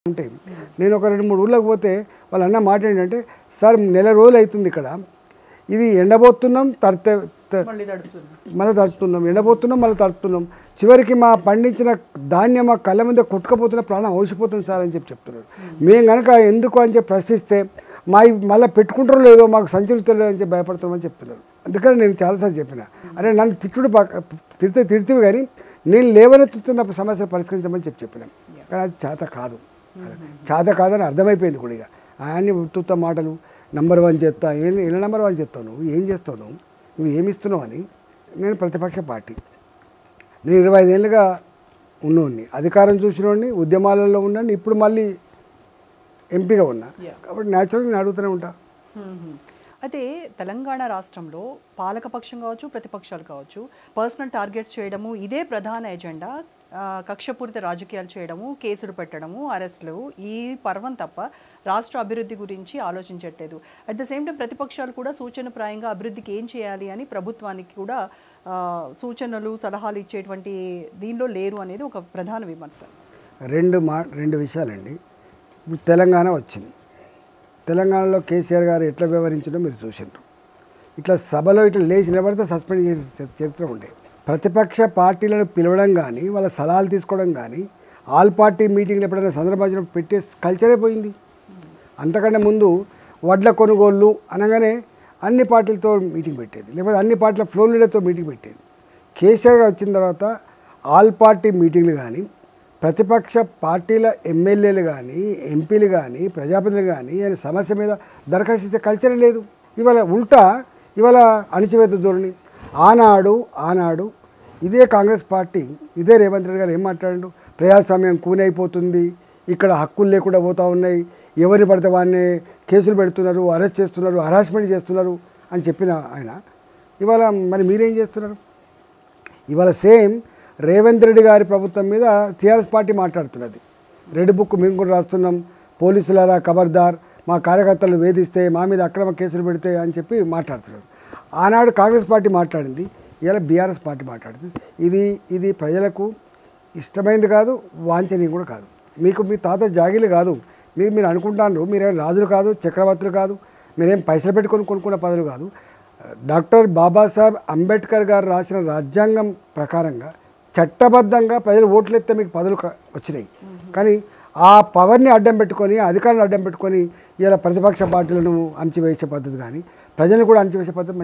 ఉంటాయి. నేను ఒక 2-3 ఊళ్ళకి పోతే వాళ్ళు అన్న మాట ఏంటంటే, సార్ నెల రోజులు అవుతుంది ఇక్కడ, ఇది ఎండబోతున్నాం మళ్ళీ తడుపుతున్నాం, ఎండబోతున్నాం మళ్ళీ తడుపుతున్నాం, చివరికి మా పండించిన ధాన్యం మా కళ్ళ మీద కొట్టుకపోతున్న ప్రాణం అవసిపోతుంది సార్ అని చెప్తున్నారు. మేము కనుక ఎందుకు అని చెప్పి ప్రశ్నిస్తే మళ్ళీ పెట్టుకుంటారో లేదో మాకు సంచులు తెలియదు అని చెప్పి భయపడతామని చెప్తున్నారు. అందుకని నేను చాలాసార్లు చెప్పిన, అరే నన్ను తిడితే కానీ నేను లేవనెత్తుతున్న సమస్యలు పరిష్కరించమని చెప్పిన, కానీ అది చేత కాదని అర్థమైపోయింది కూడా. ఇక ఆయన్ని ఉత్తుత్త మాటలు, నంబర్ 1 చేస్తా, ఎలా నంబర్ 1 చేస్తావు, నువ్వు ఏం చేస్తావు, నువ్వు ఏమిస్తున్నావు అని. నేను ప్రతిపక్ష పార్టీ, నేను 25 ఏళ్ళుగా ఉన్నోడిని, అధికారం చూసినోడిని, ఉద్యమాలలో ఉన్నాను, ఇప్పుడు మళ్ళీ ఎంపీగా ఉన్నా, కాబట్టి న్యాచురల్గా నేను అడుగుతూనే ఉంటా. అయితే తెలంగాణ రాష్ట్రంలో పాలకపక్షం కావచ్చు, ప్రతిపక్షాలు కావచ్చు, పర్సనల్ టార్గెట్స్ చేయడము ఇదే ప్రధాన ఎజెండా. కక్షపూరిత రాజకీయాలు చేయడము, కేసులు పెట్టడము, అరెస్టులు, ఈ పర్వం తప్ప రాష్ట్ర అభివృద్ధి గురించి ఆలోచించట్లేదు. అట్ ద సేమ్ టైం ప్రతిపక్షాలు కూడా సూచనప్రాయంగా అభివృద్ధికి ఏం చేయాలి అని ప్రభుత్వానికి కూడా సూచనలు సలహాలు ఇచ్చేటువంటి దీనిలో లేరు అనేది ఒక ప్రధాన విమర్శ. రెండు విషయాలండి. ఇప్పుడు తెలంగాణ వచ్చింది, తెలంగాణలో కేసీఆర్ గారు ఎట్లా వ్యవహరించడో మీరు చూసిండ్రు. ఇట్లా సభలో ఇట్లా లేచి నిలబడితే సస్పెండ్ చేసే చరిత్ర ఉండే. ప్రతిపక్ష పార్టీలను పిలవడం కానీ, వాళ్ళ సలహాలు తీసుకోవడం కానీ, ఆల్ పార్టీ మీటింగ్లు ఎప్పుడైనా సందర్భాలు పెట్టే కల్చరే పోయింది. అంతకంటే ముందు వడ్ల కొనుగోళ్ళు అనగానే అన్ని పార్టీలతో మీటింగ్ పెట్టేది, లేకపోతే అన్ని పార్టీల ఫ్లోర్ లీడర్తో మీటింగ్ పెట్టేది. కేసీఆర్ గారు వచ్చిన తర్వాత ఆల్ పార్టీ మీటింగ్లు కానీ, ప్రతిపక్ష పార్టీల ఎమ్మెల్యేలు కానీ, ఎంపీలు కానీ, ప్రజాప్రతినిధులు కానీ ఆయన సమస్య మీద దరఖాస్తు ఇచ్చే కల్చర్ లేదు. ఇవాళ అణిచివేత ధోరణి. ఆనాడు ఇదే కాంగ్రెస్ పార్టీ, ఇదే రేవంత్ రెడ్డి గారు ఏం మాట్లాడారు, ప్రజాస్వామ్యం కూనైపోతుంది, ఇక్కడ హక్కులు లేకుండా పోతూ ఉన్నాయి, ఎవరిని పడితే వాడిని కేసులు పెడుతున్నారు, అరెస్ట్ చేస్తున్నారు, హరాస్మెంట్ చేస్తున్నారు అని చెప్పిన ఆయన ఇవాళ మరి మీరేం చేస్తున్నారు? ఇవాళ సేమ్ రేవంత్ రెడ్డి గారి ప్రభుత్వం మీద టీఆర్ఎస్ పార్టీ మాట్లాడుతున్నది. రెడ్ బుక్ మేము కూడా రాస్తున్నాం, పోలీసులారా ఖబర్దార్, మా కార్యకర్తలు వేధిస్తే, మా మీద అక్రమ కేసులు పెడితే అని చెప్పి మాట్లాడుతున్నారు. ఆనాడు కాంగ్రెస్ పార్టీ మాట్లాడింది, ఇలా బీఆర్ఎస్ పార్టీ మాట్లాడుతుంది. ఇది ప్రజలకు ఇష్టమైంది కాదు, వాంఛనీయం కూడా కాదు. మీ తాత జాగిలు కాదు, మీరు అనుకుంటారు, మీరేం రాజులు కాదు, చక్రవర్తులు కాదు, మీరేం పైసలు పెట్టుకొని కొనుక్కున్న పదవులు కాదు. డాక్టర్ బాబాసాహెబ్ అంబేద్కర్ గారు రాసిన రాజ్యాంగం ప్రకారంగా చట్టబద్ధంగా ప్రజలు ఓట్లు ఎత్తే మీకు పదవులు వచ్చినాయి. కానీ ఆ పవర్ని అడ్డం పెట్టుకొని, అధికారాన్ని అడ్డం పెట్టుకొని ఇలా ప్రతిపక్ష పార్టీలను అణచివేసే పద్ధతి కానీ, ప్రజలను కూడా అణచివేసే పద్ధతి